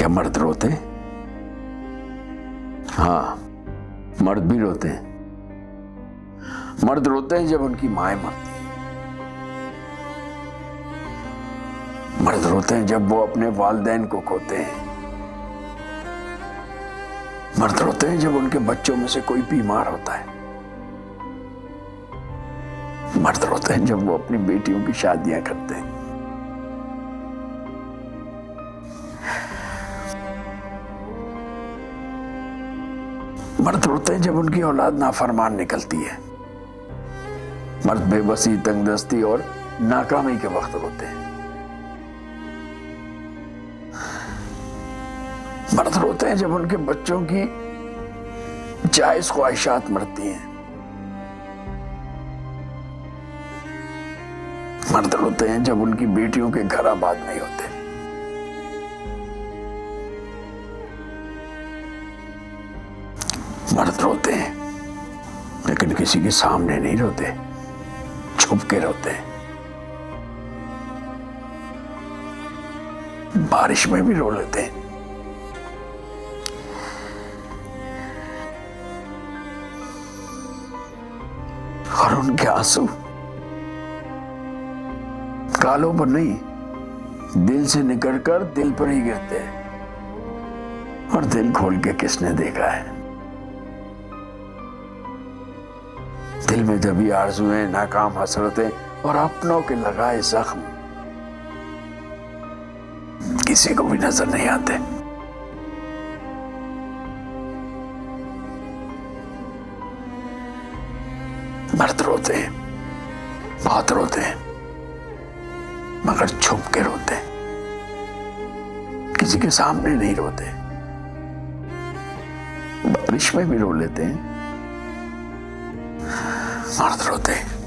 क्या मर्द रोते हैं? हाँ, मर्द भी रोते हैं। मर्द रोते हैं जब उनकी माएं मरती हैं। मर्द रोते हैं जब वो अपने वालिदैन को खोते हैं। मर्द रोते हैं जब उनके बच्चों में से कोई बीमार होता है। मर्द रोते हैं जब वो अपनी बेटियों की शादियां करते हैं। मर्द रोते हैं जब उनकी औलाद नाफरमान निकलती है। मर्द बेबसी, तंगदस्ती और नाकामी के वक्त रोते हैं। मर्द रोते हैं जब उनके बच्चों की जायज ख्वाहिशात मरती हैं। मर्द रोते हैं जब उनकी बेटियों के घर आबाद नहीं होते। मर्द रोते हैं लेकिन किसी के सामने नहीं रोते, छुप के रोते हैं। बारिश में भी रो लेते हैं। और उनके आंसू गालों पर नहीं, दिल से निकलकर दिल पर ही गिरते हैं। और दिल खोल के किसने देखा है? दिल में दबी आरज़ुएं, नाकाम हसरतें और अपनों के लगाए जख्म किसी को भी नजर नहीं आते। मर्द रोते हैं, बहुत रोते हैं, मगर छुप के रोते हैं, किसी के सामने नहीं रोते। बारिश में भी रो लेते हैं। मर्द रोते हैं।